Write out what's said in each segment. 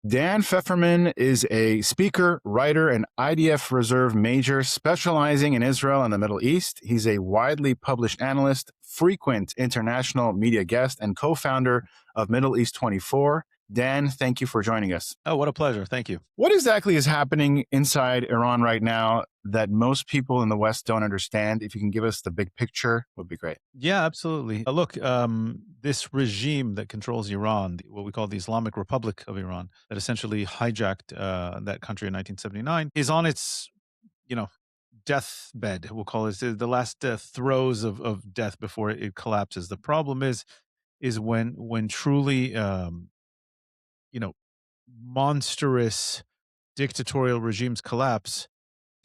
Dan Feferman is a speaker, writer, and IDF Reserve major specializing in Israel and the Middle East. He's a widely published analyst, frequent international media guest, and co-founder of Middle East 24. Dan, thank you for joining us. Oh, what a pleasure. Thank you. What exactly is happening inside Iran right now that most people in the West don't understand? If you can give us the big picture, would be great. Yeah, absolutely. Look, this regime that controls Iran, what we call the Islamic Republic of Iran, that essentially hijacked that country in 1979, is on its, you know, deathbed. We'll call it the last throes of death before it collapses. The problem is when truly, you know, monstrous dictatorial regimes collapse,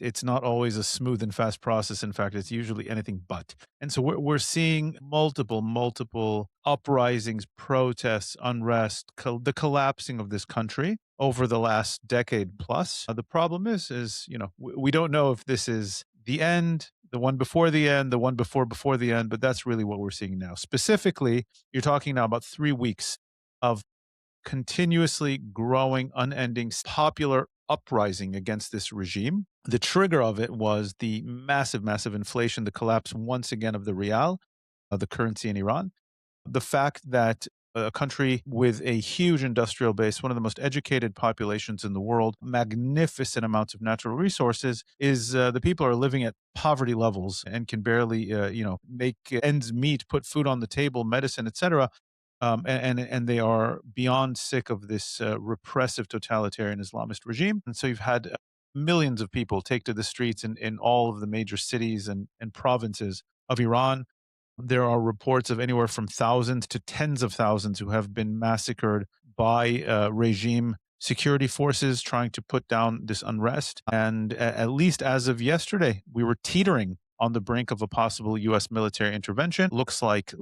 it's not always a smooth and fast process. In fact, it's usually anything but. And so we're seeing multiple uprisings, protests, unrest, the collapsing of this country over the last decade plus. The problem is we don't know if this is the end, the one before the end, the one before the end, but that's really what we're seeing now. Specifically, you're talking now about 3 weeks of continuously growing, unending, popular uprising against this regime. The trigger of it was the massive inflation, the collapse once again of the rial, the currency in Iran. The fact that a country with a huge industrial base, one of the most educated populations in the world, magnificent amounts of natural resources, is the people are living at poverty levels and can barely, make ends meet, put food on the table, medicine, etc. And they are beyond sick of this repressive totalitarian Islamist regime. And so you've had millions of people take to the streets in all of the major cities and provinces of Iran. There are reports of anywhere from thousands to tens of thousands who have been massacred by regime security forces trying to put down this unrest. And at least as of yesterday, we were teetering on the brink of a possible U.S. military intervention. Looks like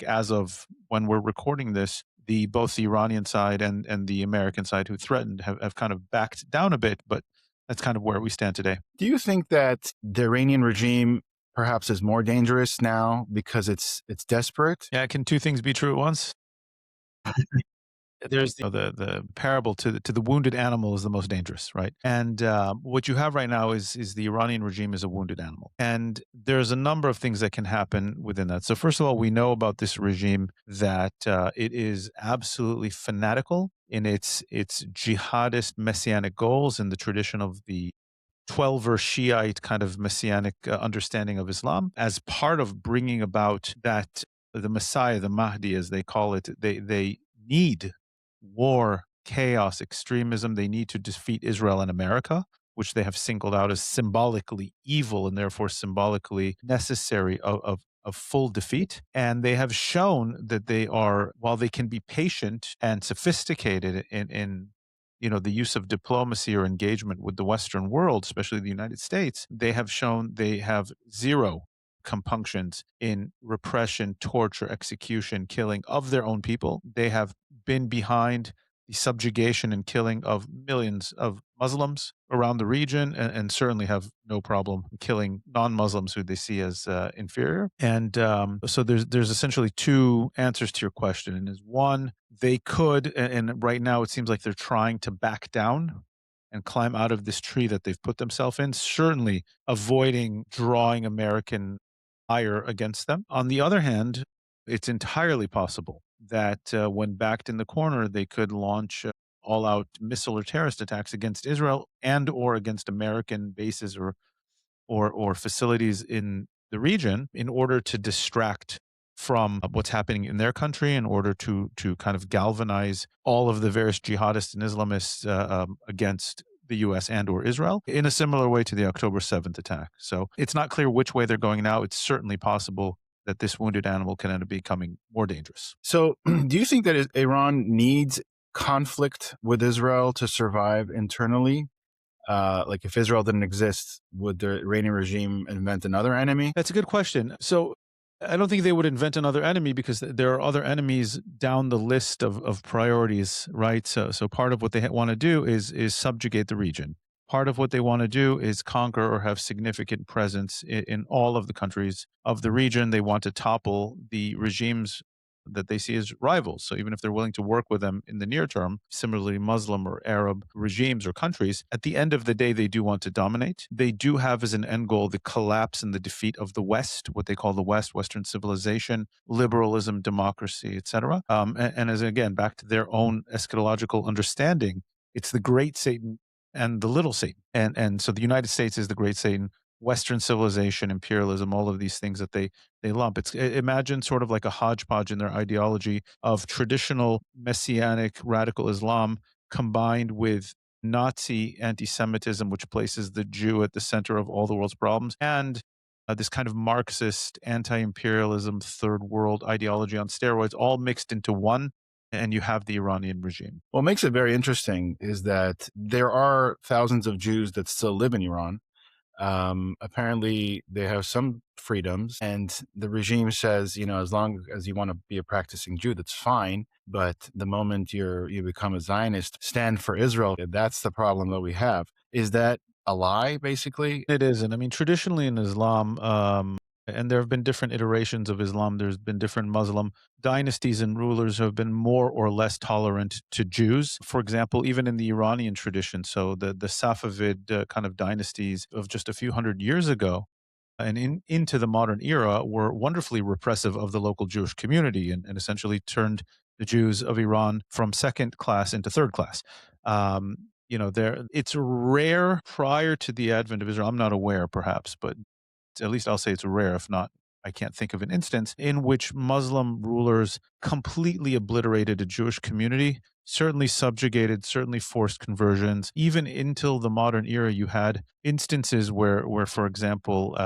as of when we're recording this, both the Iranian side and the American side who threatened have kind of backed down a bit, but that's kind of where we stand today. Do you think that the Iranian regime perhaps is more dangerous now because it's desperate? Yeah, can two things be true at once? There's the parable to the wounded animal is the most dangerous, right? And what you have right now is the Iranian regime is a wounded animal, and there's a number of things that can happen within that. So first of all, we know about this regime that it is absolutely fanatical in its jihadist messianic goals in the tradition of the 12-verse Shiite kind of messianic understanding of Islam. As part of bringing about that, the Messiah, the Mahdi, as they call it, they need war, chaos, extremism. They need to defeat Israel and America, which they have singled out as symbolically evil and therefore symbolically necessary of full defeat. And they have shown that they are, while they can be patient and sophisticated in the use of diplomacy or engagement with the Western world, especially the United States, they have shown they have zero compunctions in repression, torture, execution, killing of their own people. They have been behind the subjugation and killing of millions of Muslims around the region, and certainly have no problem killing non-Muslims who they see as inferior. And so there's essentially two answers to your question. And is one, they could, and right now it seems like they're trying to back down and climb out of this tree that they've put themselves in, certainly avoiding drawing American ire against them. On the other hand, it's entirely possible that when backed in the corner, they could launch all-out missile or terrorist attacks against Israel and or against American bases or facilities in the region in order to distract from what's happening in their country, in order to kind of galvanize all of the various jihadists and Islamists against the U.S. and or Israel in a similar way to the October 7th attack. So it's not clear which way they're going now. It's certainly possible that this wounded animal can end up becoming more dangerous. So do you think that Iran needs conflict with Israel to survive internally? Like if Israel didn't exist, would the Iranian regime invent another enemy? That's a good question. So I don't think they would invent another enemy because there are other enemies down the list of priorities, right? So part of what they want to do is subjugate the region. Part of what they want to do is conquer or have significant presence in all of the countries of the region. They want to topple the regimes that they see as rivals. So even if they're willing to work with them in the near term, similarly Muslim or Arab regimes or countries, at the end of the day, they do want to dominate. They do have as an end goal the collapse and the defeat of the West, what they call the West, Western civilization, liberalism, democracy, etc. And as again, back to their own eschatological understanding, it's the great Satan and the little Satan. And so the United States is the great Satan, Western civilization, imperialism, all of these things that they lump. Imagine sort of like a hodgepodge in their ideology of traditional messianic radical Islam combined with Nazi anti-Semitism, which places the Jew at the center of all the world's problems, and this kind of Marxist anti-imperialism, third world ideology on steroids, all mixed into one, and you have the Iranian regime. What makes it very interesting is that there are thousands of Jews that still live in Iran. Apparently, they have some freedoms, and the regime says, as long as you want to be a practicing Jew, that's fine. But the moment you become a Zionist, stand for Israel, that's the problem that we have. Is that a lie, basically? It isn't. I mean, traditionally in Islam, and there have been different iterations of Islam. There's been different Muslim dynasties and rulers who have been more or less tolerant to Jews. For example, even in the Iranian tradition, so the Safavid kind of dynasties of just a few hundred years ago, and into the modern era, were wonderfully repressive of the local Jewish community and essentially turned the Jews of Iran from second class into third class. It's rare prior to the advent of Israel. I'm not aware, perhaps, but at least I'll say it's rare. If not, I can't think of an instance in which Muslim rulers completely obliterated a Jewish community, certainly subjugated, certainly forced conversions. Even until the modern era, you had instances where for example,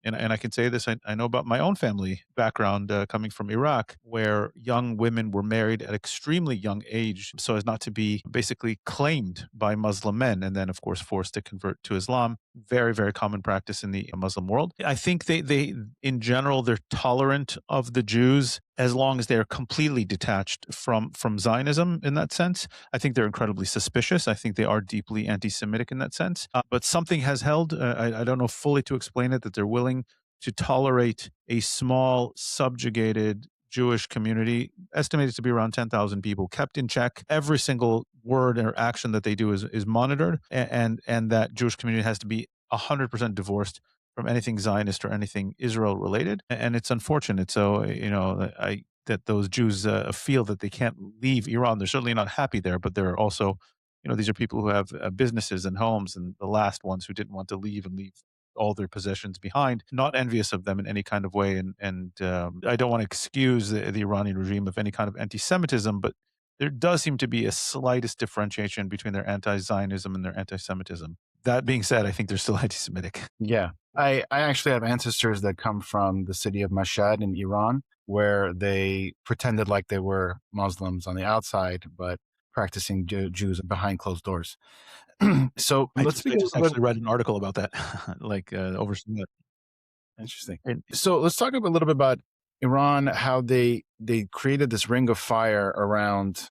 and I can say this, I know about my own family background coming from Iraq, where young women were married at extremely young age so as not to be basically claimed by Muslim men, and then, of course, forced to convert to Islam. Very, very common practice in the Muslim world. I think they in general, they're tolerant of the Jews as long as they're completely detached from Zionism in that sense. I think they're incredibly suspicious. I think they are deeply anti-Semitic in that sense. But something has held, I don't know fully to explain it, that they're willing to tolerate a small, subjugated Jewish community, estimated to be around 10,000 people, kept in check. Every single word or action that they do is monitored, and that Jewish community has to be 100% divorced from anything Zionist or anything Israel related. And it's unfortunate. So, that those Jews feel that they can't leave Iran. They're certainly not happy there, but they're also, these are people who have businesses and homes, and the last ones who didn't want to leave and leave all their possessions behind. Not envious of them in any kind of way, and I don't want to excuse the Iranian regime of any kind of anti-Semitism, but there does seem to be a slightest differentiation between their anti-Zionism and their anti-Semitism. That being said, I think they're still anti-Semitic. Yeah. I actually have ancestors that come from the city of Mashhad in Iran, where they pretended like they were Muslims on the outside, but practicing Jews behind closed doors. So I let's just, I begin just a little. actually read an article about that, like over some. Interesting. And So let's talk a little bit about Iran, how they created this ring of fire around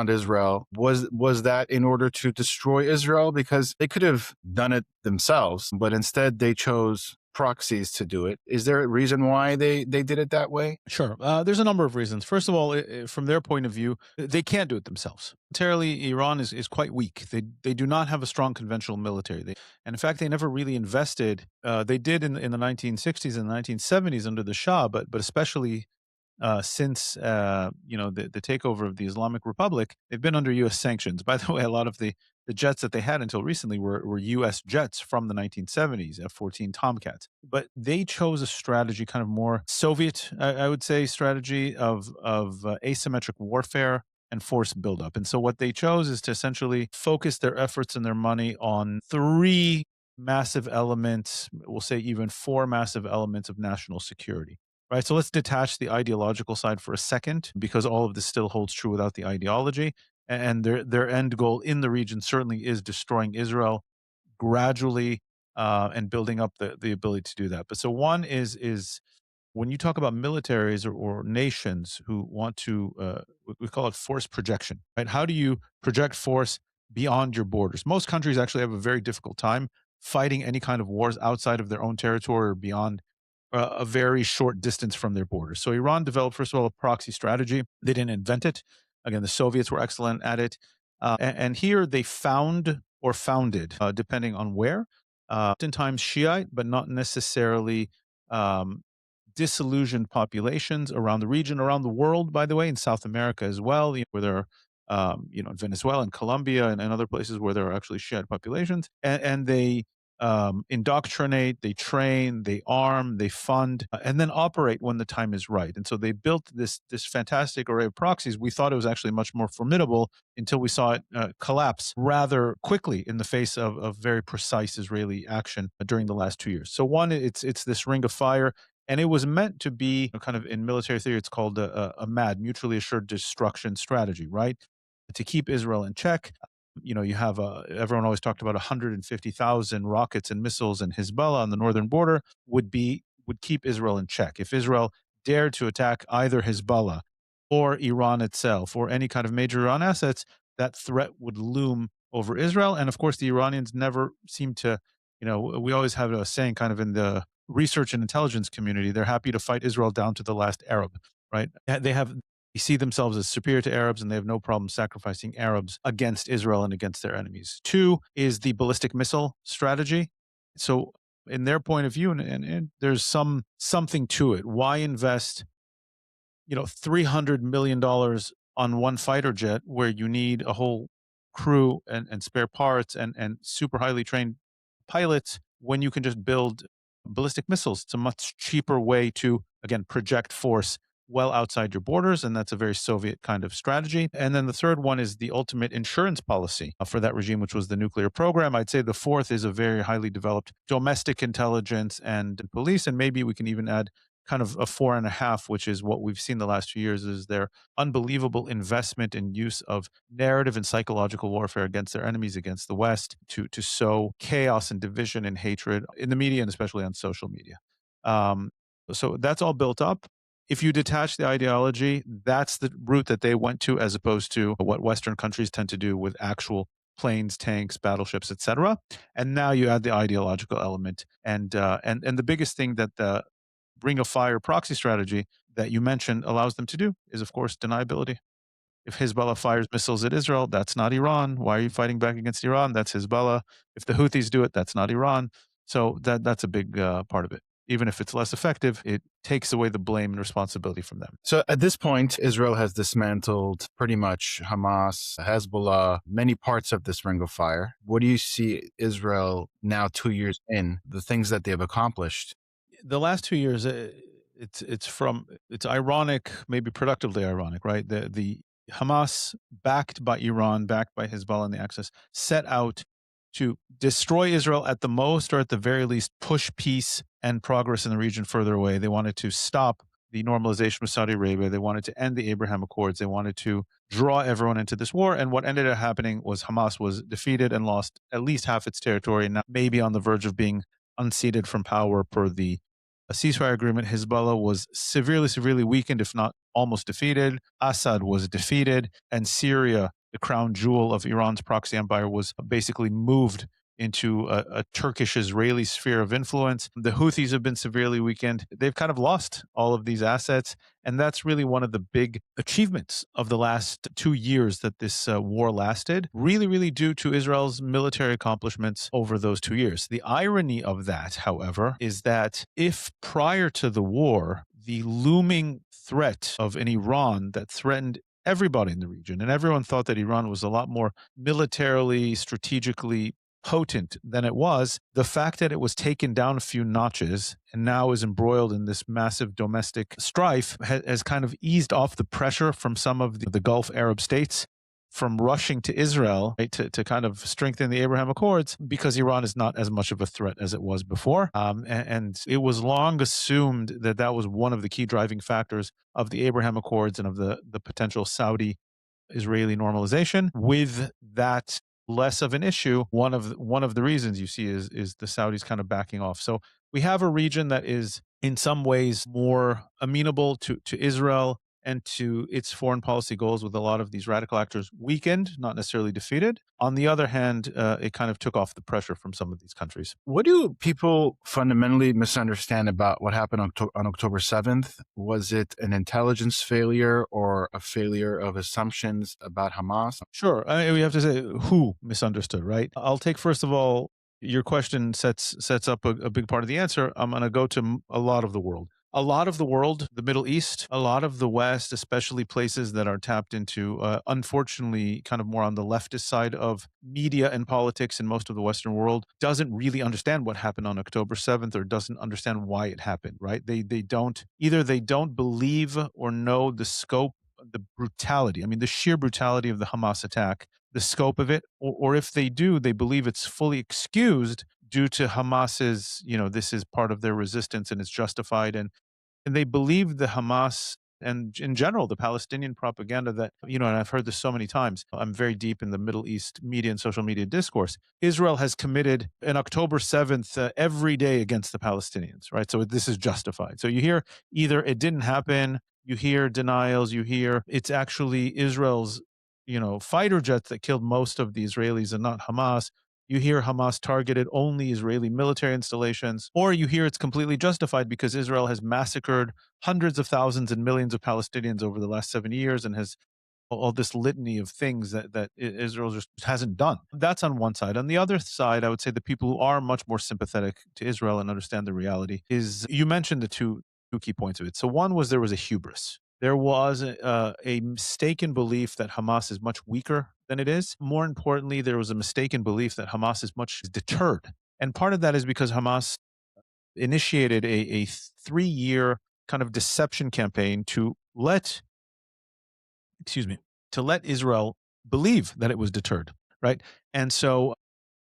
Israel. Was that in order to destroy Israel? Because they could have done it themselves, but instead they chose proxies to do it. Is there a reason why they did it that way? Sure. There's a number of reasons. First of all, from their point of view, they can't do it themselves. Militarily, Iran is quite weak. They do not have a strong conventional military. And in fact, they never really invested. They did in the 1960s and the 1970s under the Shah, but especially since the takeover of the Islamic Republic, they've been under U.S. sanctions. By the way, a lot of the jets that they had until recently were U.S. jets from the 1970s, F-14 Tomcats. But they chose a strategy, kind of more Soviet, I would say, strategy of asymmetric warfare and force buildup. And so what they chose is to essentially focus their efforts and their money on three massive elements, we'll say even four massive elements of national security. Right. So let's detach the ideological side for a second, because all of this still holds true without the ideology. And their end goal in the region certainly is destroying Israel gradually and building up the ability to do that. But so one is when you talk about militaries or nations who want to, we call it force projection, right? How do you project force beyond your borders? Most countries actually have a very difficult time fighting any kind of wars outside of their own territory or beyond a very short distance from their borders. So Iran developed, first of all, a proxy strategy. They didn't invent it. Again, the Soviets were excellent at it. And here they found or founded, depending on where, oftentimes Shiite, but not necessarily um, disillusioned populations around the region, around the world, by the way, in South America as well, where there are, in Venezuela and Colombia and other places where there are actually Shiite populations. And they indoctrinate, they train, they arm, they fund, and then operate when the time is right. And so they built this fantastic array of proxies. We thought it was actually much more formidable until we saw it collapse rather quickly in the face of very precise Israeli action during the last 2 years. So one, it's this ring of fire. And it was meant to be kind of in military theory, it's called a MAD, mutually assured destruction strategy, right? To keep Israel in check. You have everyone always talked about 150,000 rockets and missiles, and Hezbollah on the northern border would keep Israel in check. If Israel dared to attack either Hezbollah or Iran itself or any kind of major Iran assets, that threat would loom over Israel. And of course, the Iranians never seem to, we always have a saying kind of in the research and intelligence community, they're happy to fight Israel down to the last Arab, right? They see themselves as superior to Arabs, and they have no problem sacrificing Arabs against Israel and against their enemies. Two is the ballistic missile strategy. So, in their point of view, and there's something to it. Why invest, $300 million on one fighter jet where you need a whole crew and spare parts and super highly trained pilots when you can just build ballistic missiles? It's a much cheaper way to, again, project force well outside your borders, and that's a very Soviet kind of strategy. And then the third one is the ultimate insurance policy for that regime, which was the nuclear program. I'd say the fourth is a very highly developed domestic intelligence and police, and maybe we can even add kind of a four and a half, which is what we've seen the last few years, is their unbelievable investment and use of narrative and psychological warfare against their enemies, against the West, to sow chaos and division and hatred in the media and especially on social media. So that's all built up. If you detach the ideology, that's the route that they went to, as opposed to what Western countries tend to do with actual planes, tanks, battleships, etc. And now you add the ideological element, and the biggest thing that the Ring of Fire proxy strategy that you mentioned allows them to do is, of course, deniability. If Hezbollah fires missiles at Israel, that's not Iran. Why are you fighting back against Iran? That's Hezbollah. If the Houthis do it, that's not Iran. So that's a big part of it. Even if it's less effective, it takes away the blame and responsibility from them. So at this point, Israel has dismantled pretty much Hamas, Hezbollah, many parts of this ring of fire. What do you see Israel now 2 years in, the things that they've accomplished? The last 2 years, it's ironic, maybe productively ironic, right? The Hamas, backed by Iran, backed by Hezbollah and the Axis, set out to destroy Israel at the most, or at the very least, push peace and progress in the region further away. They wanted to stop the normalization with Saudi Arabia. They wanted to end the Abraham Accords. They wanted to draw everyone into this war. And what ended up happening was Hamas was defeated and lost at least half its territory, and now maybe on the verge of being unseated from power per the ceasefire agreement. Hezbollah was severely, severely weakened, if not almost defeated. Assad was defeated, and Syria, the crown jewel of Iran's proxy empire, was basically moved into a Turkish-Israeli sphere of influence. The Houthis have been severely weakened. They've kind of lost all of these assets, and that's really one of the big achievements of the last 2 years that this war lasted, really, really due to Israel's military accomplishments over those 2 years. The irony of that, however, is that if prior to the war, the looming threat of an Iran that threatened everybody in the region, and everyone thought that Iran was a lot more militarily, strategically potent than it was, the fact that it was taken down a few notches and now is embroiled in this massive domestic strife has kind of eased off the pressure from some of the Gulf Arab states from rushing to Israel, right, to kind of strengthen the Abraham Accords, because Iran is not as much of a threat as it was before. And it was long assumed that that was one of the key driving factors of the Abraham Accords and of the potential Saudi-Israeli normalization. With that less of an issue, one of the reasons you see is the Saudis kind of backing off. So we have a region that is in some ways more amenable to Israel and to its foreign policy goals, with a lot of these radical actors weakened, not necessarily defeated. On the other hand, it kind of took off the pressure from some of these countries. What do people fundamentally misunderstand about what happened on October 7th? Was it an intelligence failure or a failure of assumptions about Hamas? Sure. We have to say who misunderstood, right? I'll take, first of all, your question sets up a big part of the answer. I'm going to go to a lot of the world. A lot of the world, the Middle East, a lot of the West, especially places that are tapped into, unfortunately, kind of more on the leftist side of media and politics in most of the Western world, doesn't really understand what happened on October 7th or doesn't understand why it happened, right? They don't, either they don't believe or know the scope, the brutality, I mean, the sheer brutality of the Hamas attack, the scope of it, or if they do, they believe it's fully excused due to Hamas's, this is part of their resistance and it's justified. And they believe the Hamas and in general, the Palestinian propaganda that, and I've heard this so many times. I'm very deep in the Middle East media and social media discourse. Israel has committed an October 7th every day against the Palestinians, right? So this is justified. So you hear either it didn't happen, you hear denials, you hear it's actually Israel's, fighter jets that killed most of the Israelis and not Hamas. You hear Hamas targeted only Israeli military installations, or you hear it's completely justified because Israel has massacred hundreds of thousands and millions of Palestinians over the last 7 years and has all this litany of things that Israel just hasn't done. That's on one side. On the other side, I would say the people who are much more sympathetic to Israel and understand the reality is, you mentioned the two key points of it. So one was there was a hubris. There was a mistaken belief that Hamas is much weaker than it is. More importantly, there was a mistaken belief that Hamas is much deterred. And part of that is because Hamas initiated a 3-year kind of deception campaign to let Israel believe that it was deterred, right? And so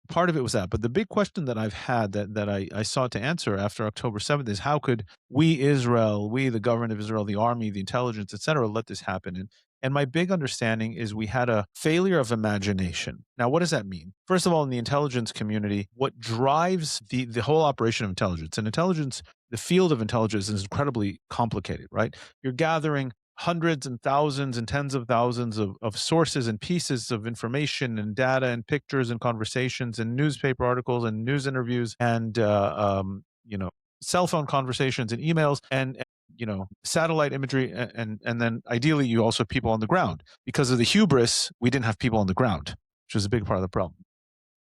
part of it was that. But the big question that I've had that I sought to answer after October 7th is, how could we, Israel, we, the government of Israel, the army, the intelligence, et cetera, let this happen? And my big understanding is we had a failure of imagination. Now, what does that mean? First of all, in the intelligence community, what drives the whole operation of intelligence, and intelligence, the field of intelligence is incredibly complicated, right? You're gathering hundreds and thousands and tens of thousands of sources and pieces of information and data and pictures and conversations and newspaper articles and news interviews and cell phone conversations and emails and satellite imagery and then ideally you also have people on the ground. Because of the hubris, we didn't have people on the ground, which was a big part of the problem.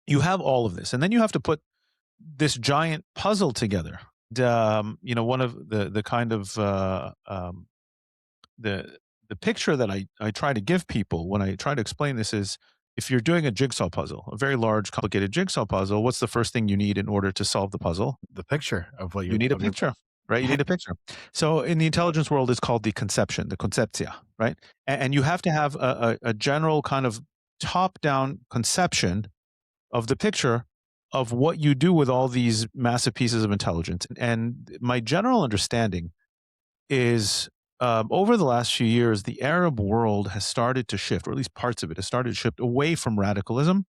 You have all of this, and then you have to put this giant puzzle together. And, one of the kind of the picture that I try to give people when I try to explain this is, if you're doing a jigsaw puzzle, a very large, complicated jigsaw puzzle, what's the first thing you need in order to solve the puzzle? The picture of what you need a picture, right? You need a picture. So in the intelligence world, it's called the conception, the conceptia, right? And you have to have a general kind of top-down conception of the picture of what you do with all these massive pieces of intelligence. And my general understanding is, over the last few years, the Arab world has started to shift, or at least parts of it has started to shift away from radicalism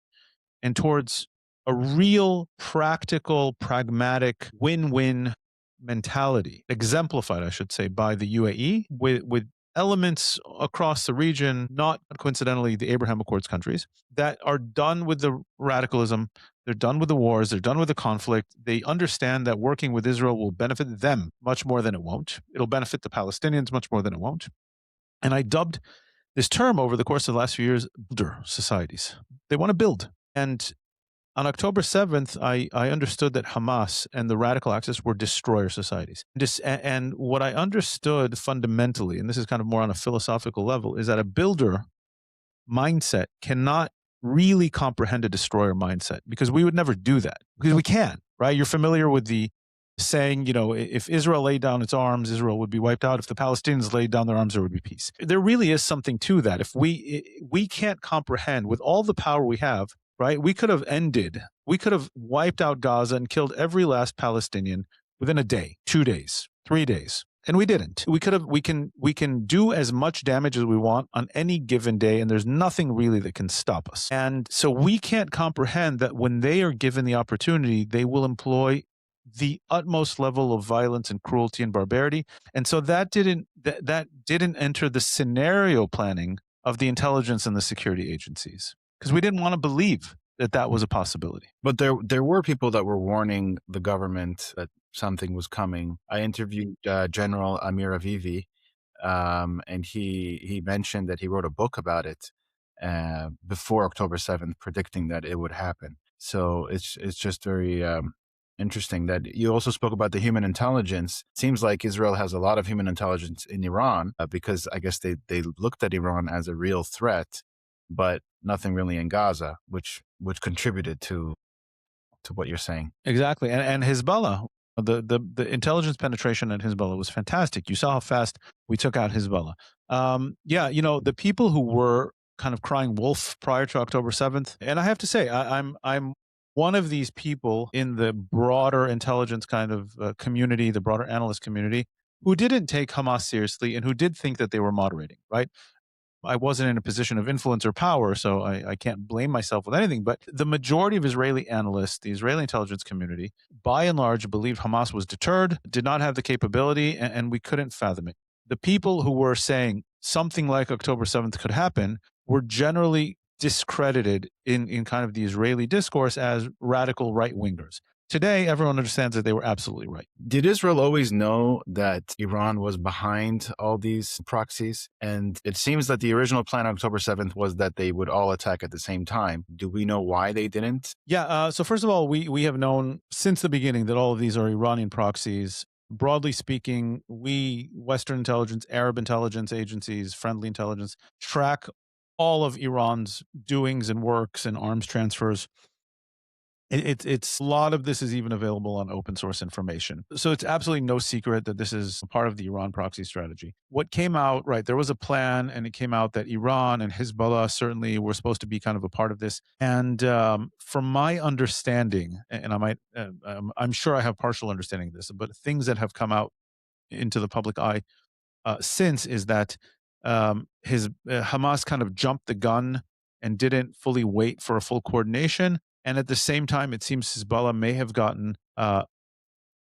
and towards a real practical, pragmatic, win-win mentality, exemplified, I should say, by the UAE with elements across the region, not coincidentally the Abraham Accords countries, that are done with the radicalism. They're done with the wars. They're done with the conflict. They understand that working with Israel will benefit them much more than it won't. It'll benefit the Palestinians much more than it won't. And I dubbed this term over the course of the last few years, builder societies. They want to build. And on October 7th, I understood that Hamas and the radical axis were destroyer societies. And what I understood fundamentally, and this is kind of more on a philosophical level, is that a builder mindset cannot really comprehend a destroyer mindset, because we would never do that, because we can, right? You're familiar with the saying, if Israel laid down its arms, Israel would be wiped out. If the Palestinians laid down their arms, there would be peace. There really is something to that. If we can't comprehend with all the power we have, right? We could have wiped out Gaza and killed every last Palestinian within a day, 2 days, 3 days. And we didn't. We can do as much damage as we want on any given day, and there's nothing really that can stop us. And so we can't comprehend that when they are given the opportunity, they will employ the utmost level of violence and cruelty and barbarity. And so that didn't enter the scenario planning of the intelligence and the security agencies, because we didn't want to believe that that was a possibility. But there were people that were warning the government that something was coming. I interviewed General Amir Avivi, and he mentioned that he wrote a book about it before October 7th, predicting that it would happen. So it's just very interesting that you also spoke about the human intelligence. It seems like Israel has a lot of human intelligence in Iran because I guess they looked at Iran as a real threat, but nothing really in Gaza, which contributed to what you're saying. Exactly. And Hezbollah, the intelligence penetration at Hezbollah was fantastic. You saw how fast we took out Hezbollah. Yeah, the people who were kind of crying wolf prior to October 7th, and I have to say, I'm one of these people in the broader intelligence kind of community, the broader analyst community, who didn't take Hamas seriously and who did think that they were moderating, right? I wasn't in a position of influence or power, so I can't blame myself with anything. But the majority of Israeli analysts, the Israeli intelligence community, by and large, believed Hamas was deterred, did not have the capability, and we couldn't fathom it. The people who were saying something like October 7th could happen were generally discredited in kind of the Israeli discourse as radical right-wingers. Today, everyone understands that they were absolutely right. Did Israel always know that Iran was behind all these proxies? And it seems that the original plan on October 7th was that they would all attack at the same time. Do we know why they didn't? Yeah. So first of all, we have known since the beginning that all of these are Iranian proxies. Broadly speaking, we, Western intelligence, Arab intelligence agencies, friendly intelligence, track all of Iran's doings and works and arms transfers. It's a lot of this is even available on open source information. So it's absolutely no secret that this is part of the Iran proxy strategy. What came out, right, there was a plan and it came out that Iran and Hezbollah certainly were supposed to be kind of a part of this. And from my understanding, and I'm sure I have partial understanding of this, but things that have come out into the public eye since is that Hamas kind of jumped the gun and didn't fully wait for a full coordination. And at the same time, it seems Hezbollah may have gotten, I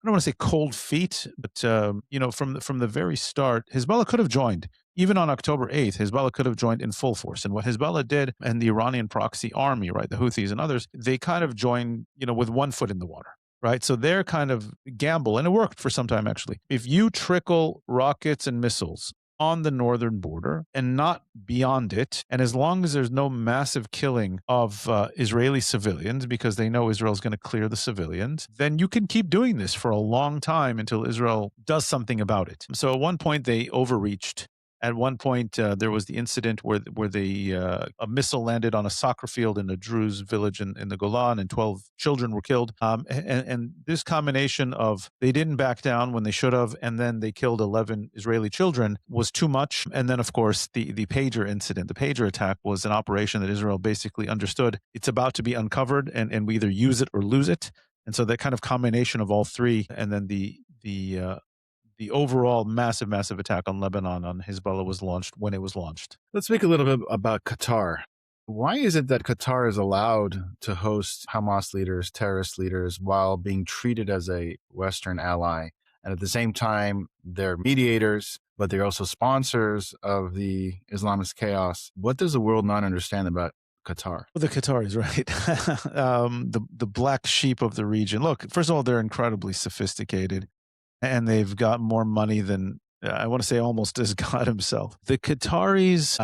don't want to say cold feet, but from the very start, Hezbollah could have joined. Even on October 8th, Hezbollah could have joined in full force. And what Hezbollah did, and the Iranian proxy army, right, the Houthis and others, they kind of joined, with one foot in the water, right? So their kind of gamble, and it worked for some time actually. If you trickle rockets and missiles on the northern border and not beyond it, and as long as there's no massive killing of Israeli civilians, because they know Israel's going to clear the civilians, then you can keep doing this for a long time until Israel does something about it. So at one point they overreached. At one point, there was the incident where a missile landed on a soccer field in a Druze village in the Golan, and 12 children were killed. And this combination of they didn't back down when they should have, and then they killed 11 Israeli children was too much. And then, of course, the pager incident, the pager attack, was an operation that Israel basically understood it's about to be uncovered, and we either use it or lose it. And so that kind of combination of all three, and then the overall massive attack on Lebanon on Hezbollah was launched when it was launched. Let's speak a little bit about Qatar. Why is it that Qatar is allowed to host Hamas leaders, terrorist leaders, while being treated as a Western ally? And at the same time, they're mediators, but they're also sponsors of the Islamist chaos. What does the world not understand about Qatar? Well, the Qataris, right? The black sheep of the region. Look, first of all, they're incredibly sophisticated. And they've got more money than, I want to say, almost as God himself. The Qataris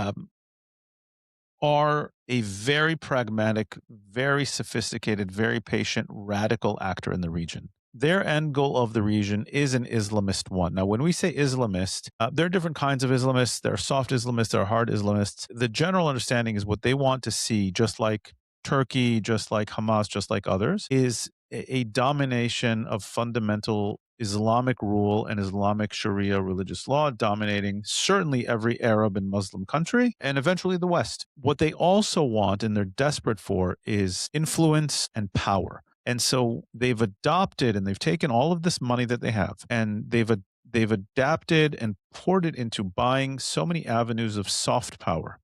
are a very pragmatic, very sophisticated, very patient, radical actor in the region. Their end goal of the region is an Islamist one. Now, when we say Islamist, there are different kinds of Islamists. There are soft Islamists, there are hard Islamists. The general understanding is what they want to see, just like Turkey, just like Hamas, just like others, is a domination of fundamental Islamic rule and Islamic Sharia religious law dominating certainly every Arab and Muslim country, and eventually the West. What they also want, and they're desperate for, is influence and power. And so they've adopted, and they've taken all of this money that they have, and they've they've adapted and poured it into buying so many avenues of soft power,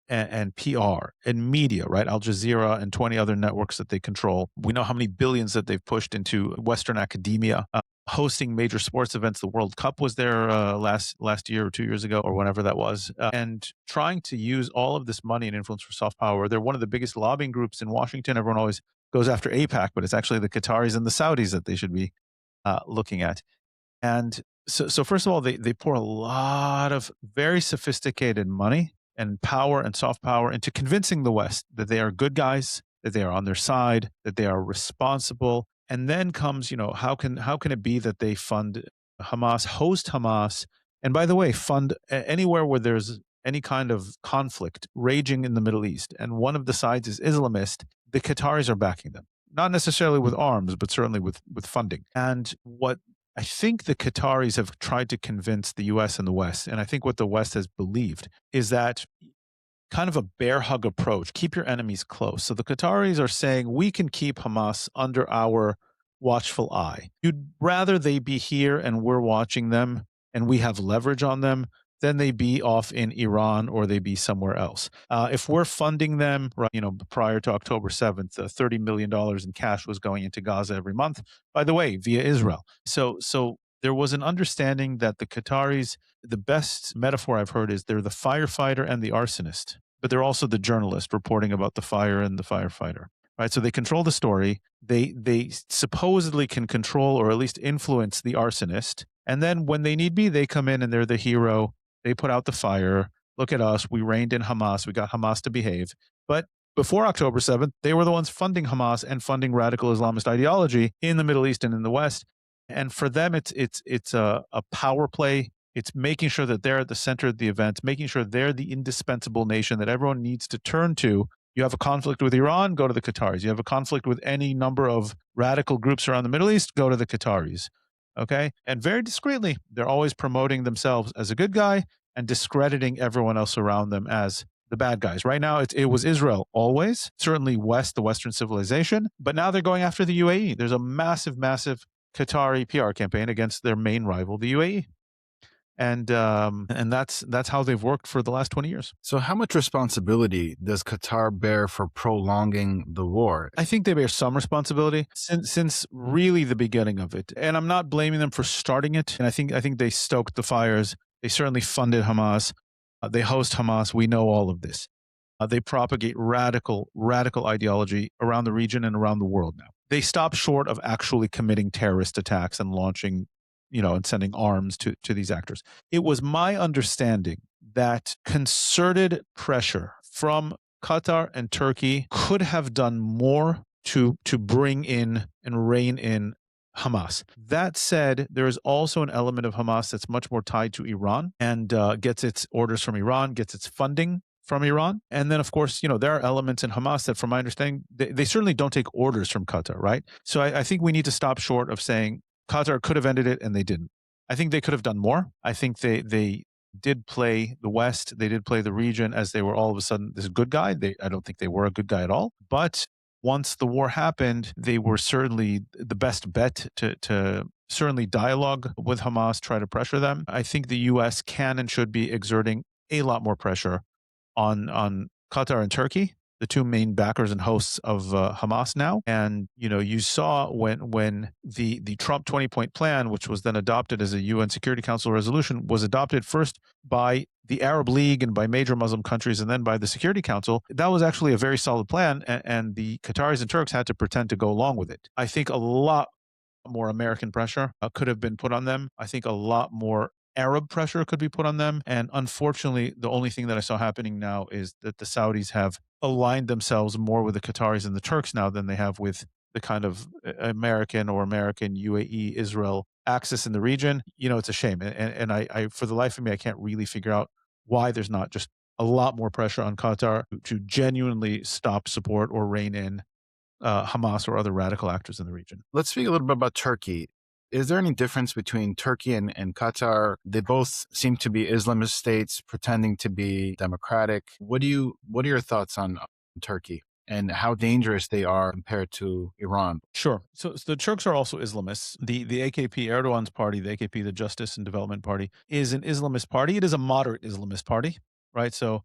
and PR and media, right? Al Jazeera and 20 other networks that they control. We know how many billions that they've pushed into Western academia, hosting major sports events. The World Cup was there last year or 2 years ago or whenever that was, and trying to use all of this money and influence for soft power. They're one of the biggest lobbying groups in Washington. Everyone always goes after AIPAC, but it's actually the Qataris and the Saudis that they should be looking at. And so first of all, they pour a lot of very sophisticated money and power and soft power into convincing the West that they are good guys, that they are on their side, that they are responsible. And then comes, how can it be that they fund Hamas, host Hamas, and by the way, fund anywhere where there's any kind of conflict raging in the Middle East, and one of the sides is Islamist, the Qataris are backing them. Not necessarily with arms, but certainly with funding. And what I think the Qataris have tried to convince the US and the West, and I think what the West has believed, is that kind of a bear hug approach, keep your enemies close. So the Qataris are saying we can keep Hamas under our watchful eye. You'd rather they be here and we're watching them and we have leverage on them than they be off in Iran or they be somewhere else. If we're funding them, prior to October 7th, $30 million in cash was going into Gaza every month, by the way, via Israel. So there was an understanding that the Qataris, the best metaphor I've heard is they're the firefighter and the arsonist, but they're also the journalist reporting about the fire and the firefighter. Right, so they control the story. They supposedly can control or at least influence the arsonist, and then when they need be, they come in and they're the hero. They put out the fire. Look at us. We reined in Hamas. We got Hamas to behave. But before October 7th, they were the ones funding Hamas and funding radical Islamist ideology in the Middle East and in the West. And for them, it's a power play. It's making sure that they're at the center of the event, making sure they're the indispensable nation that everyone needs to turn to. You have a conflict with Iran, go to the Qataris. You have a conflict with any number of radical groups around the Middle East, go to the Qataris. Okay? And very discreetly, they're always promoting themselves as a good guy and discrediting everyone else around them as the bad guys. Right now, it was Israel always, certainly the Western civilization, but now they're going after the UAE. There's a massive, massive Qatari PR campaign against their main rival, the UAE. And that's how they've worked for the last 20 years. So how much responsibility does Qatar bear for prolonging the war? I think they bear some responsibility since really the beginning of it. And I'm not blaming them for starting it. And I think they stoked the fires. They certainly funded Hamas. They host Hamas. We know all of this. They propagate radical ideology around the region and around the world now. They stop short of actually committing terrorist attacks and launching and sending arms to these actors. It was my understanding that concerted pressure from Qatar and Turkey could have done more to bring in and rein in Hamas. That said, there is also an element of Hamas that's much more tied to Iran and gets its orders from Iran, gets its funding from Iran. And then, of course, there are elements in Hamas that, from my understanding, they certainly don't take orders from Qatar, right? So I think we need to stop short of saying Qatar could have ended it, and they didn't. I think they could have done more. I think they did play the West. They did play the region as they were all of a sudden this good guy. I don't think they were a good guy at all. But once the war happened, they were certainly the best bet to certainly dialogue with Hamas, try to pressure them. I think the U.S. can and should be exerting a lot more pressure on Qatar and Turkey, the two main backers and hosts of Hamas now. And, you saw when the Trump 20-point plan, which was then adopted as a UN Security Council resolution, was adopted first by the Arab League and by major Muslim countries and then by the Security Council, that was actually a very solid plan. And the Qataris and Turks had to pretend to go along with it. I think a lot more American pressure could have been put on them. I think a lot more Arab pressure could be put on them. And unfortunately, the only thing that I saw happening now is that the Saudis have aligned themselves more with the Qataris and the Turks now than they have with the kind of American UAE, Israel axis in the region. It's a shame. And I, for the life of me, I can't really figure out why there's not just a lot more pressure on Qatar to genuinely stop support or rein in Hamas or other radical actors in the region. Let's speak a little bit about Turkey. Is there any difference between Turkey and Qatar? They both seem to be Islamist states pretending to be democratic. What are your thoughts on Turkey? and how dangerous they are compared to Iran? Sure. So the Turks are also Islamists. The AKP, Erdogan's party, the AKP, the Justice and Development Party, is an Islamist party. It is a moderate Islamist party, right? So,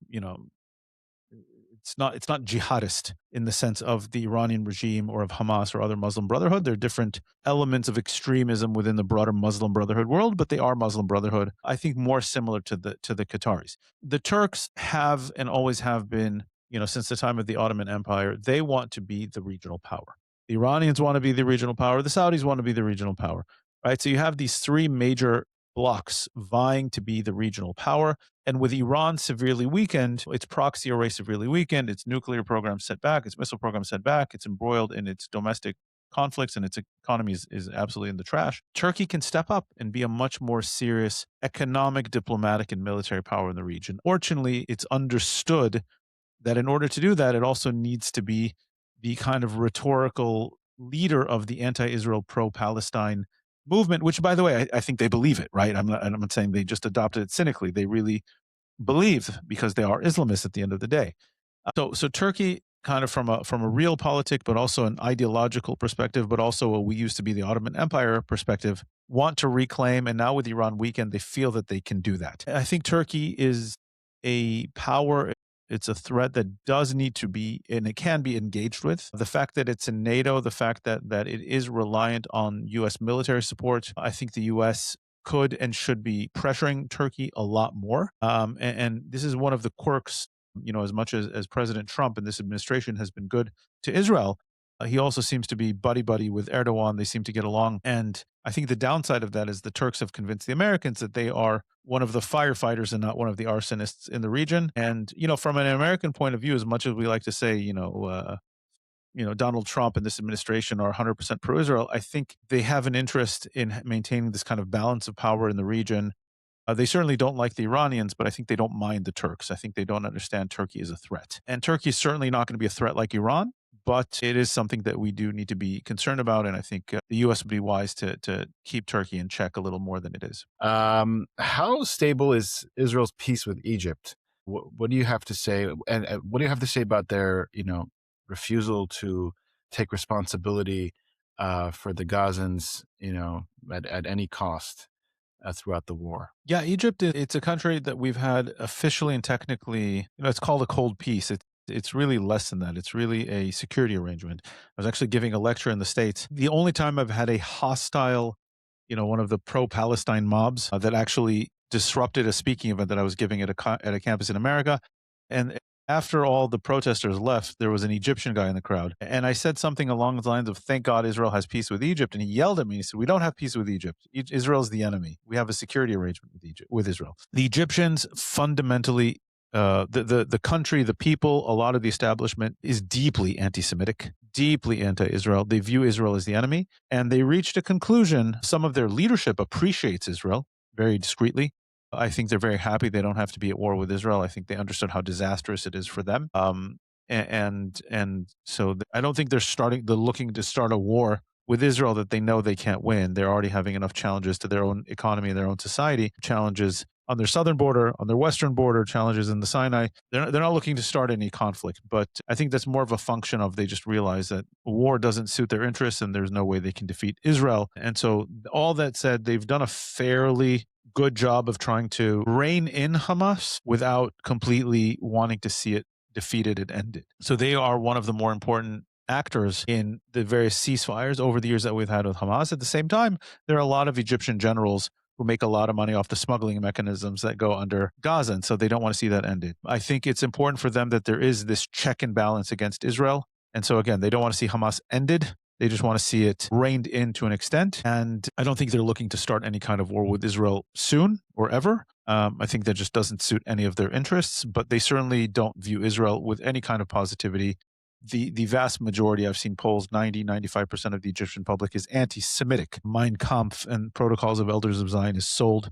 it's not jihadist in the sense of the Iranian regime or of Hamas or other Muslim Brotherhood. They're different elements of extremism within the broader Muslim Brotherhood world, but they are Muslim Brotherhood. I think more similar to the Qataris. The Turks have and always have been, since the time of the Ottoman Empire, they want to be the regional power. The Iranians want to be the regional power. The Saudis want to be the regional power, right? So you have these three major blocs vying to be the regional power. And with Iran severely weakened, its proxy array severely weakened, its nuclear program set back, its missile program set back, it's embroiled in its domestic conflicts, and its economy is absolutely in the trash. Turkey can step up and be a much more serious economic, diplomatic, and military power in the region. Fortunately, it's understood that in order to do that, it also needs to be the kind of rhetorical leader of the anti-Israel, pro-Palestine movement, which, by the way, I think they believe it, right? I'm not saying they just adopted it cynically. They really believe, because they are Islamists at the end of the day. So Turkey, kind of from a real politic, but also an ideological perspective, but also a we used to be the Ottoman Empire perspective, want to reclaim. And now with Iran weakened, they feel that they can do that. I think Turkey is a power. It's a threat that does need to be, and it can be engaged with. The fact that it's in NATO, the fact that it is reliant on U.S. military support, I think the U.S. could and should be pressuring Turkey a lot more. And this is one of the quirks, as much as President Trump and this administration has been good to Israel, he also seems to be buddy-buddy with Erdogan. They seem to get along. And I think the downside of that is the Turks have convinced the Americans that they are one of the firefighters and not one of the arsonists in the region. And, from an American point of view, as much as we like to say, Donald Trump and this administration are 100% pro-Israel, I think they have an interest in maintaining this kind of balance of power in the region. They certainly don't like the Iranians, but I think they don't mind the Turks. I think they don't understand Turkey as a threat. And Turkey is certainly not going to be a threat like Iran, but it is something that we do need to be concerned about. And I think the U.S. would be wise to keep Turkey in check a little more than it is. How stable is Israel's peace with Egypt? What do you have to say? And what do you have to say about their, refusal to take responsibility for the Gazans, at any cost throughout the war? Yeah, Egypt, it's a country that we've had officially and technically, it's called a cold peace. It's really less than that. It's really a security arrangement. I was actually giving a lecture in the States. The only time I've had a hostile, one of the pro-Palestine mobs that actually disrupted a speaking event that I was giving at a campus in America. And after all the protesters left, there was an Egyptian guy in the crowd. And I said something along the lines of, thank God Israel has peace with Egypt. And he yelled at me. He said, we don't have peace with Egypt. Israel's the enemy. We have a security arrangement with Israel. The Egyptians fundamentally, the country, the people, a lot of the establishment is deeply anti-Semitic, deeply anti-Israel. They view Israel as the enemy. And they reached a conclusion. Some of their leadership appreciates Israel very discreetly. I think they're very happy they don't have to be at war with Israel. I think they understood how disastrous it is for them. And so I don't think they're looking to start a war with Israel that they know they can't win. They're already having enough challenges to their own economy and their own society, challenges on their southern border, on their western border, challenges in the Sinai. They're not looking to start any conflict, but I think that's more of a function of they just realize that war doesn't suit their interests and there's no way they can defeat Israel. And so all that said, they've done a fairly good job of trying to rein in Hamas without completely wanting to see it defeated and ended. So they are one of the more important actors in the various ceasefires over the years that we've had with Hamas. At the same time, there are a lot of Egyptian generals who make a lot of money off the smuggling mechanisms that go under Gaza, and so they don't want to see that ended. I think it's important for them that there is this check and balance against Israel. And so again, they don't want to see Hamas ended. They just want to see it reined in to an extent. And I don't think they're looking to start any kind of war with Israel soon or ever. I think that just doesn't suit any of their interests, but they certainly don't view Israel with any kind of positivity. The vast majority, I've seen polls, 95% of the Egyptian public is anti-Semitic. Mein Kampf and Protocols of Elders of Zion is sold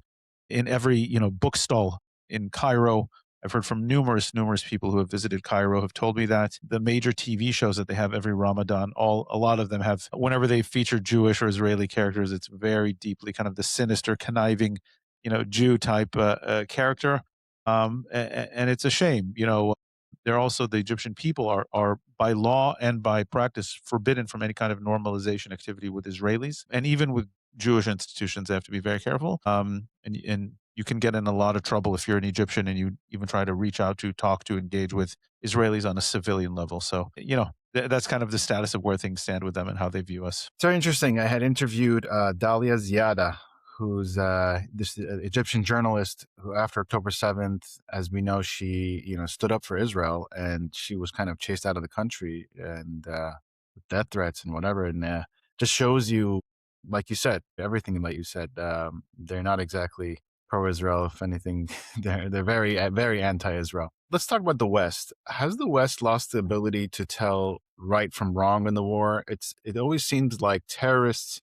in every, bookstall in Cairo. I've heard from numerous people who have visited Cairo have told me that the major TV shows that they have every Ramadan, a lot of them have, whenever they feature Jewish or Israeli characters, it's very deeply kind of the sinister, conniving, Jew type character. And it's a shame, they're also, the Egyptian people are by law and by practice forbidden from any kind of normalization activity with Israelis, and even with Jewish institutions. They have to be very careful. And you can get in a lot of trouble if you're an Egyptian and you even try to reach out to, talk to, engage with Israelis on a civilian level. So, that's kind of the status of where things stand with them and how they view us. It's very interesting. I had interviewed Dalia Ziada, who's this Egyptian journalist who, after October 7th, as we know, she stood up for Israel, and she was kind of chased out of the country and with death threats and whatever. And just shows you, like you said, everything that you said. They're not exactly pro-Israel. If anything, they're very very anti-Israel. Let's talk about the West. Has the West lost the ability to tell right from wrong in the war? It always seems like terrorists,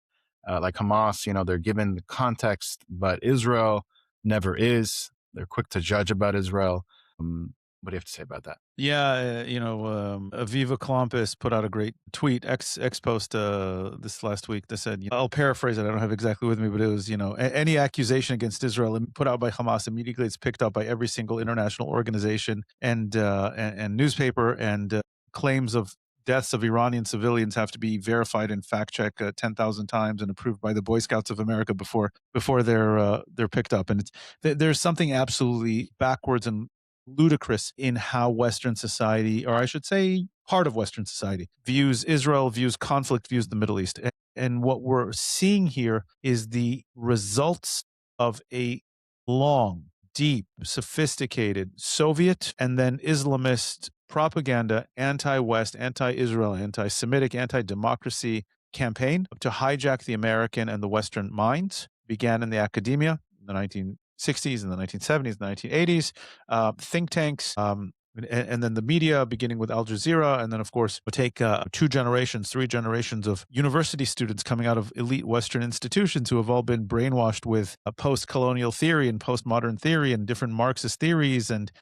like Hamas, they're given the context, but Israel never is. They're quick to judge about Israel. What do you have to say about that? Yeah, Aviva Klompus put out a great tweet, X post this last week that said, I'll paraphrase it, I don't have it exactly with me, but it was, any accusation against Israel put out by Hamas immediately it's picked up by every single international organization and newspaper, and claims of deaths of Iranian civilians have to be verified and fact-checked 10,000 times and approved by the Boy Scouts of America before they're picked up. And there's something absolutely backwards and ludicrous in how Western society, or I should say part of Western society, views Israel, views conflict, views the Middle East. And what we're seeing here is the results of a long, deep, sophisticated Soviet and then Islamist propaganda, anti-West, anti-Israel, anti-Semitic, anti-democracy campaign to hijack the American and the Western minds. Began in the academia in the 1960s and the 1970s, the 1980s, think tanks, and then the media, beginning with Al Jazeera, and then, of course, would take 2 generations, 3 generations of university students coming out of elite Western institutions who have all been brainwashed with a post-colonial theory and postmodern theory and different Marxist theories, and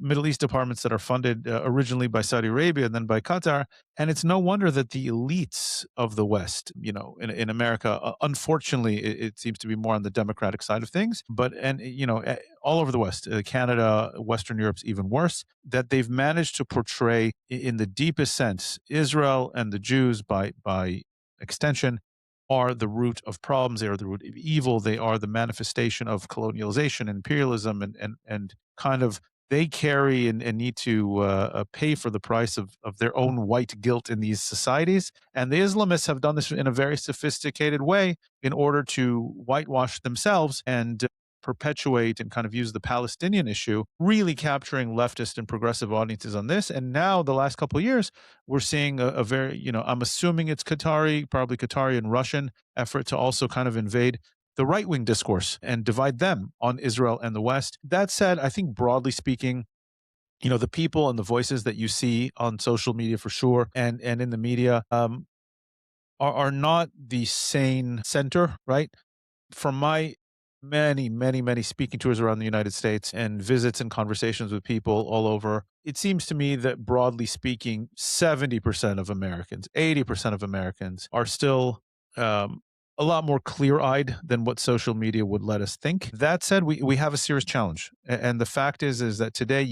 Middle East departments that are funded originally by Saudi Arabia and then by Qatar. And it's no wonder that the elites of the West, in America, unfortunately, it seems to be more on the democratic side of things, but all over the West, Canada, Western Europe's even worse, that they've managed to portray in the deepest sense Israel and the Jews by extension are the root of problems. They are the root of evil. They are the manifestation of colonialization, imperialism, and kind of they carry and need to pay for the price of their own white guilt in these societies. And the Islamists have done this in a very sophisticated way in order to whitewash themselves and perpetuate and kind of use the Palestinian issue, really capturing leftist and progressive audiences on this. And now the last couple of years, we're seeing a very, I'm assuming it's probably Qatari and Russian effort to also kind of invade the right-wing discourse and divide them on Israel and the West. That said, I think broadly speaking, the people and the voices that you see on social media for sure and in the media are not the sane center, right? From my many speaking tours around the United States and visits and conversations with people all over, it seems to me that broadly speaking, 70% of Americans, 80% of Americans are still a lot more clear-eyed than what social media would let us think. That said, we have a serious challenge. And the fact is that today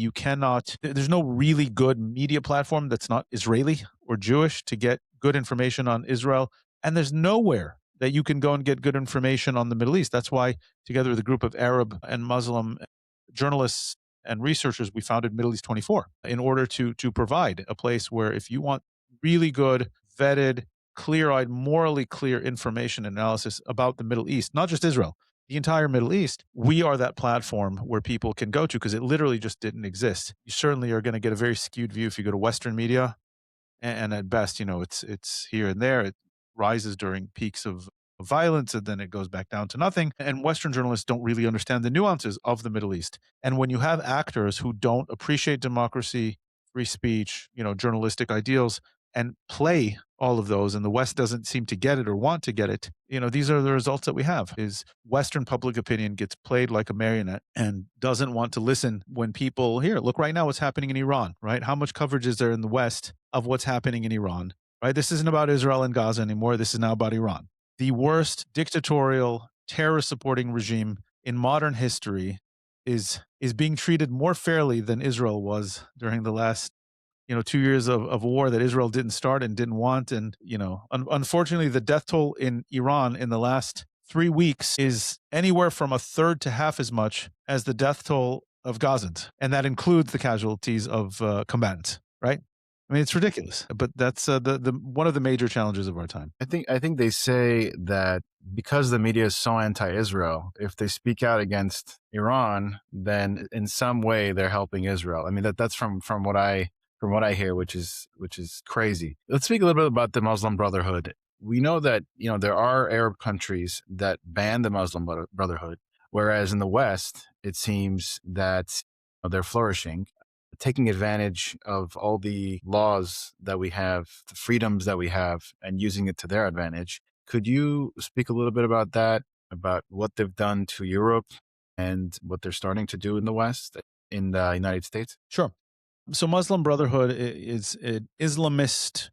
there's no really good media platform that's not Israeli or Jewish to get good information on Israel. And there's nowhere that you can go and get good information on the Middle East. That's why, together with a group of Arab and Muslim journalists and researchers, we founded Middle East 24 in order to provide a place where if you want really good, vetted, clear-eyed, morally clear information analysis about the Middle East, not just Israel, the entire Middle East, we are that platform where people can go to because it literally just didn't exist. You certainly are going to get a very skewed view if you go to Western media, and at best, it's here and there. It rises during peaks of violence, and then it goes back down to nothing. And Western journalists don't really understand the nuances of the Middle East. And when you have actors who don't appreciate democracy, free speech, journalistic ideals, and play all of those, and the West doesn't seem to get it or want to get it, these are the results that we have, is Western public opinion gets played like a marionette and doesn't want to listen when people, look right now what's happening in Iran, right? How much coverage is there in the West of what's happening in Iran, right? This isn't about Israel and Gaza anymore. This is now about Iran. The worst dictatorial, terror-supporting regime in modern history, is being treated more fairly than Israel was during the last 2 years of a war that Israel didn't start and didn't want. And, unfortunately, the death toll in Iran in the last 3 weeks is anywhere from a third to half as much as the death toll of Gazans. And that includes the casualties of combatants, right? I mean, it's ridiculous, but that's the one of the major challenges of our time. I think they say that because the media is so anti-Israel, if they speak out against Iran, then in some way they're helping Israel. I mean, that's from what I hear, which is crazy. Let's speak a little bit about the Muslim Brotherhood. We know that there are Arab countries that ban the Muslim Brotherhood, whereas in the West it seems that they're flourishing, taking advantage of all the laws that we have, the freedoms that we have, and using it to their advantage. Could you speak a little bit about that, about what they've done to Europe and what they're starting to do in the West, in the United States? Sure. So Muslim Brotherhood is an Islamist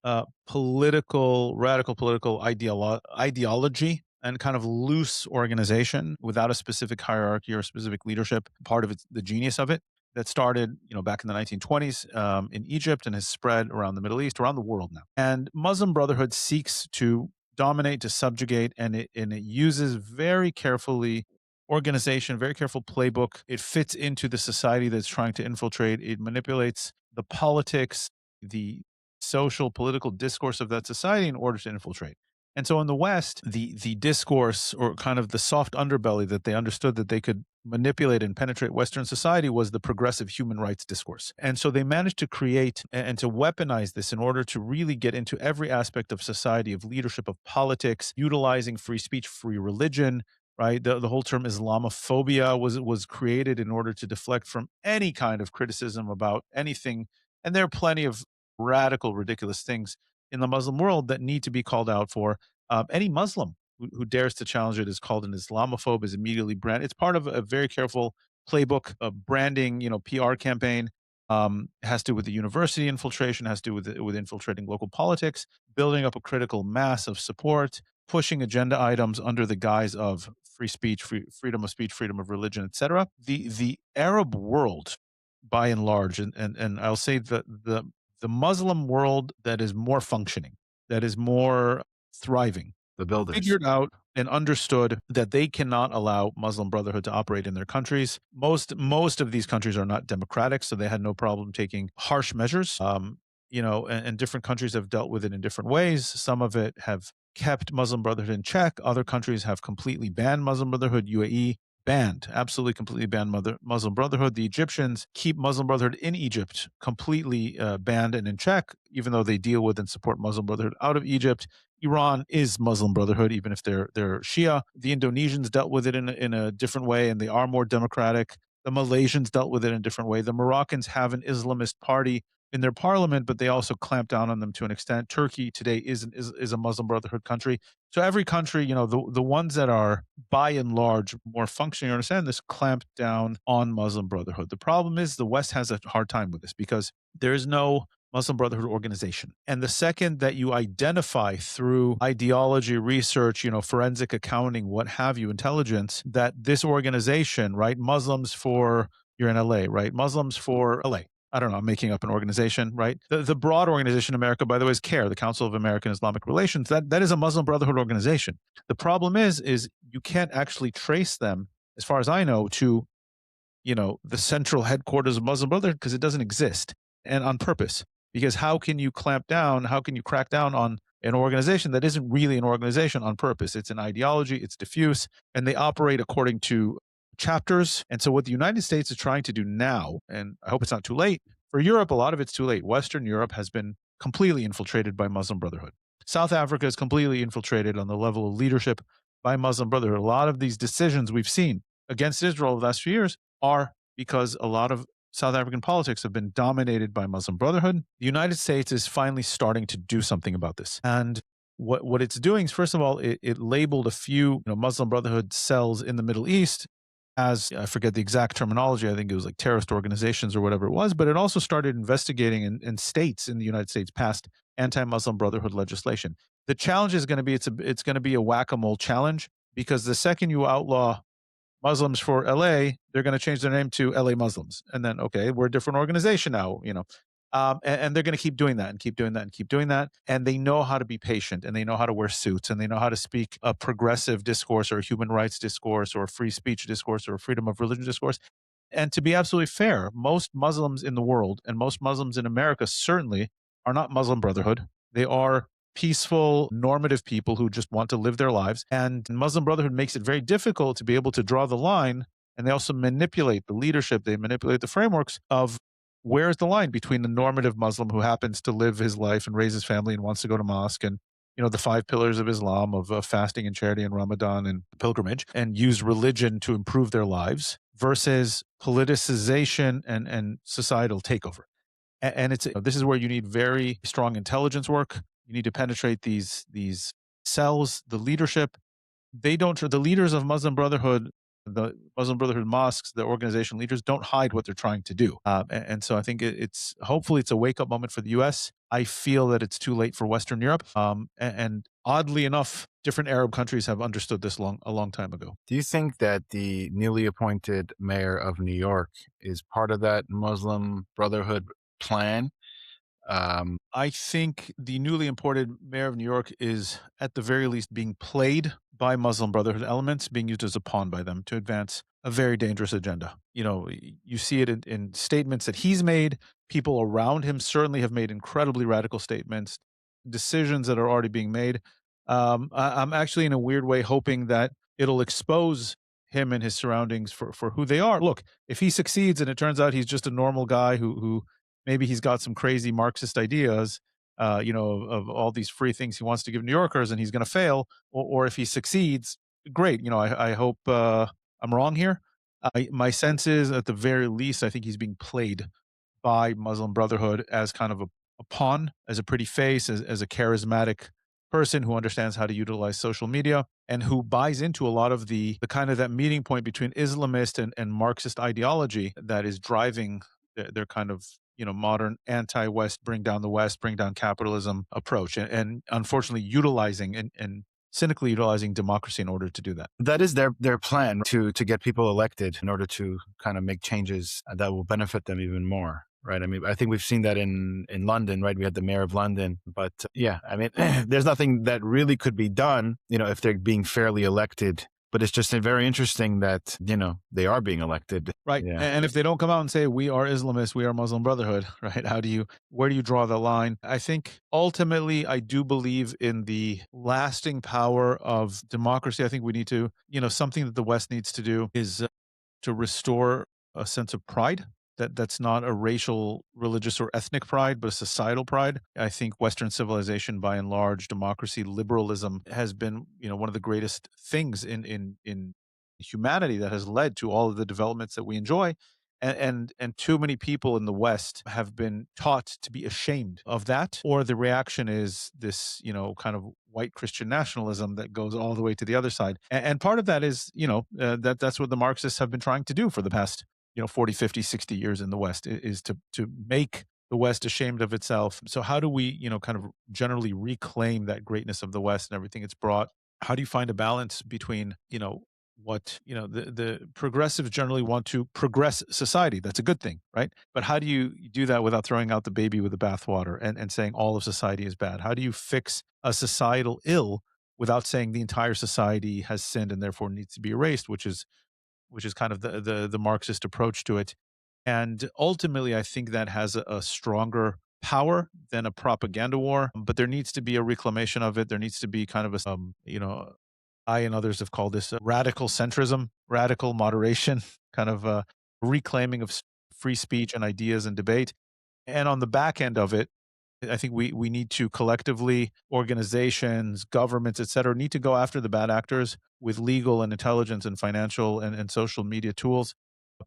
radical political ideology and kind of loose organization without a specific hierarchy or specific leadership. Part of the genius of it that started, back in the 1920s in Egypt and has spread around the Middle East, around the world now. And Muslim Brotherhood seeks to dominate, to subjugate, and it uses very carefully organization, very careful playbook. It fits into the society that's trying to infiltrate. It manipulates the politics, the social, political discourse of that society in order to infiltrate. And so in the West, the discourse, or kind of the soft underbelly that they understood that they could manipulate and penetrate Western society, was the progressive human rights discourse. And so they managed to create and to weaponize this in order to really get into every aspect of society, of leadership, of politics, utilizing free speech, free religion, right? The whole term Islamophobia was created in order to deflect from any kind of criticism about anything. And there are plenty of radical, ridiculous things in the Muslim world that need to be called out for. Any Muslim who dares to challenge it is called an Islamophobe, is immediately branded. It's part of a very careful playbook, a branding, PR campaign. Has to do with the university infiltration, has to do with infiltrating local politics, building up a critical mass of support, pushing agenda items under the guise of free speech, freedom of speech, freedom of religion, etc. The Arab world, by and large, and I'll say the Muslim world that is more functioning, that is more thriving, The builders. figured out and understood that they cannot allow Muslim Brotherhood to operate in their countries. Most of these countries are not democratic, so they had no problem taking harsh measures. And different countries have dealt with it in different ways. Some of it have kept Muslim Brotherhood in check. Other countries have completely banned Muslim Brotherhood. UAE banned, absolutely completely banned Muslim Brotherhood. The Egyptians keep Muslim Brotherhood in Egypt completely banned and in check, even though they deal with and support Muslim Brotherhood out of Egypt. Iran is Muslim Brotherhood, even if they're Shia. The Indonesians dealt with it in a different way, and they are more democratic. The Malaysians dealt with it in a different way. The Moroccans have an Islamist party in their parliament, but they also clamp down on them to an extent. Turkey today is a Muslim Brotherhood country. So every country, the ones that are by and large more functioning, understand this, clamp down on Muslim Brotherhood. The problem is the West has a hard time with this because there is no Muslim Brotherhood organization. And the second that you identify through ideology, research, forensic accounting, what have you, intelligence, that this organization, right, Muslims for, you're in LA, right, Muslims for LA. I don't know, I'm making up an organization, right? The broad organization in America, by the way, is CARE, the Council of American Islamic Relations. That is a Muslim Brotherhood organization. The problem is you can't actually trace them, as far as I know, to, the central headquarters of Muslim Brotherhood, because it doesn't exist, and on purpose. Because how can you crack down on an organization that isn't really an organization on purpose? It's an ideology, it's diffuse, and they operate according to chapters. And so what the United States is trying to do now, and I hope it's not too late, for Europe, a lot of it's too late. Western Europe has been completely infiltrated by Muslim Brotherhood. South Africa is completely infiltrated on the level of leadership by Muslim Brotherhood. A lot of these decisions we've seen against Israel the last few years are because a lot of South African politics have been dominated by Muslim Brotherhood. The United States is finally starting to do something about this. And what it's doing is, first of all, it labeled a few Muslim Brotherhood cells in the Middle East as, I forget the exact terminology, I think it was like terrorist organizations or whatever it was, but it also started investigating in states in the United States passed anti-Muslim Brotherhood legislation. The challenge is going to be, it's going to be a whack-a-mole challenge, because the second you outlaw Muslims for LA, they're going to change their name to LA Muslims. And then, okay, we're a different organization now, and they're going to keep doing that and keep doing that and keep doing that. And they know how to be patient and they know how to wear suits and they know how to speak a progressive discourse or a human rights discourse or a free speech discourse or a freedom of religion discourse. And to be absolutely fair, most Muslims in the world and most Muslims in America certainly are not Muslim Brotherhood. They are peaceful, normative people who just want to live their lives. And Muslim Brotherhood makes it very difficult to be able to draw the line. And they also manipulate the leadership, they manipulate the frameworks of where's the line between the normative Muslim who happens to live his life and raise his family and wants to go to mosque and the five pillars of Islam of fasting and charity and Ramadan and pilgrimage and use religion to improve their lives versus politicization and societal takeover. And this is where you need very strong intelligence work. You need to penetrate these cells, the leadership. The leaders of Muslim Brotherhood, the Muslim Brotherhood mosques, the organization leaders don't hide what they're trying to do. And so I think hopefully it's a wake up moment for the U.S. I feel that it's too late for Western Europe. And oddly enough, different Arab countries have understood this a long time ago. Do you think that the newly appointed mayor of New York is part of that Muslim Brotherhood plan? I think the newly appointed mayor of New York is, at the very least, being played by Muslim Brotherhood elements, being used as a pawn by them to advance a very dangerous agenda. You see it in statements that he's made. People around him certainly have made incredibly radical statements, decisions that are already being made. I'm actually, in a weird way, hoping that it'll expose him and his surroundings for who they are. Look, if he succeeds and it turns out he's just a normal guy who maybe he's got some crazy Marxist ideas, of all these free things he wants to give New Yorkers, and he's going to fail. Or if he succeeds, great. I hope I'm wrong here. My sense is, at the very least, I think he's being played by Muslim Brotherhood as kind of a pawn, as a pretty face, as a charismatic person who understands how to utilize social media and who buys into a lot of the kind of that meeting point between Islamist and Marxist ideology that is driving their kind of modern anti-West, bring down the West, bring down capitalism approach, and unfortunately utilizing and cynically utilizing democracy in order to do that. That is their plan to get people elected in order to kind of make changes that will benefit them even more. Right. I mean, I think we've seen that in London, right? We had the mayor of London, but yeah, I mean, there's nothing that really could be done, if they're being fairly elected. But it's just very interesting that, they are being elected. Right. Yeah. And if they don't come out and say, we are Islamists, we are Muslim Brotherhood, right? Where do you draw the line? I think ultimately, I do believe in the lasting power of democracy. I think we need to, something that the West needs to do is to restore a sense of pride. That's not a racial, religious, or ethnic pride, but a societal pride. I think Western civilization, by and large, democracy, liberalism, has been, one of the greatest things in humanity that has led to all of the developments that we enjoy. And too many people in the West have been taught to be ashamed of that, or the reaction is this, kind of white Christian nationalism that goes all the way to the other side. And part of that is, that's what the Marxists have been trying to do for the past 40, 50, 60 years in the West, is to make the West ashamed of itself. So how do we, kind of generally reclaim that greatness of the West and everything it's brought? How do you find a balance between, what, the progressives generally want to progress society? That's a good thing, right? But how do you do that without throwing out the baby with the bathwater and saying all of society is bad? How do you fix a societal ill without saying the entire society has sinned and therefore needs to be erased, which is kind of the Marxist approach to it. And ultimately, I think that has a stronger power than a propaganda war, but there needs to be a reclamation of it. There needs to be kind of I and others have called this radical centrism, radical moderation, kind of a reclaiming of free speech and ideas and debate. And on the back end of it, I think we need to collectively, organizations, governments, et cetera, need to go after the bad actors with legal and intelligence and financial and social media tools.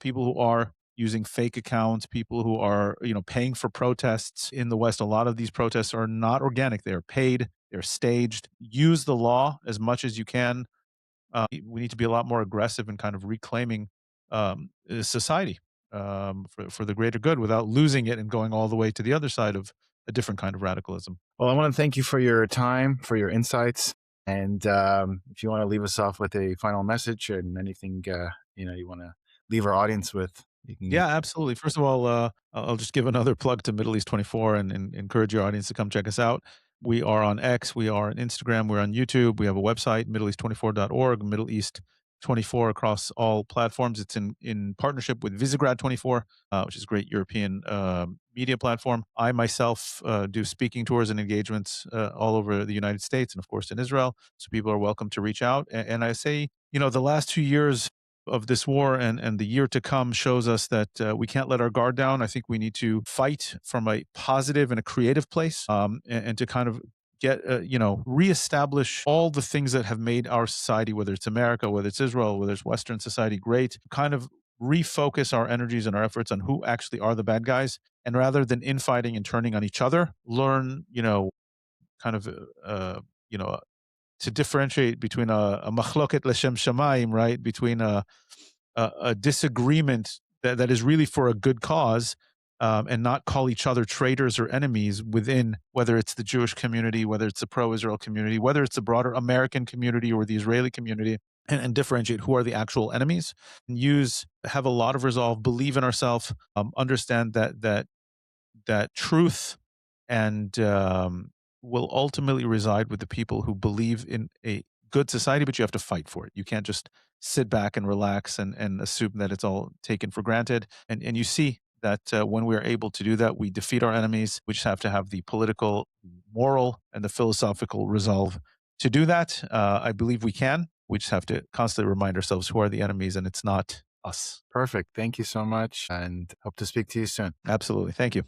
People who are using fake accounts, people who are, paying for protests in the West. A lot of these protests are not organic. They are paid, they're staged. Use the law as much as you can. We need to be a lot more aggressive in kind of reclaiming society for the greater good without losing it and going all the way to the other side of a different kind of radicalism. Well, I want to thank you for your time, for your insights. And if you want to leave us off with a final message and anything you want to leave our audience with, you can. Yeah, absolutely. First of all, I'll just give another plug to Middle East 24 and encourage your audience to come check us out. We are on X, we are on Instagram, we're on YouTube, we have a website, middleeast24.org, Middle East 24 across all platforms. It's in partnership with Visegrad 24, which is a great European media platform. I myself do speaking tours and engagements all over the United States and, of course, in Israel. So people are welcome to reach out. And I say, the last 2 years of this war and the year to come shows us that we can't let our guard down. I think we need to fight from a positive and a creative place, and to kind of get reestablish all the things that have made our society, whether it's America, whether it's Israel, whether it's Western society, great. Kind of refocus our energies and our efforts on who actually are the bad guys, and rather than infighting and turning on each other, learn kind of you know to differentiate between a machloket l'shem shamayim, right? Between a disagreement that is really for a good cause, and not call each other traitors or enemies within, whether it's the Jewish community, whether it's the pro-Israel community, whether it's the broader American community or the Israeli community, and differentiate who are the actual enemies, and have a lot of resolve, believe in ourselves, understand that truth and will ultimately reside with the people who believe in a good society, but you have to fight for it. You can't just sit back and relax and assume that it's all taken for granted. And you see that when we are able to do that, we defeat our enemies. We just have to have the political, moral, and the philosophical resolve to do that. I believe we can. We just have to constantly remind ourselves who are the enemies, and it's not us. Perfect. Thank you so much, and hope to speak to you soon. Absolutely. Thank you.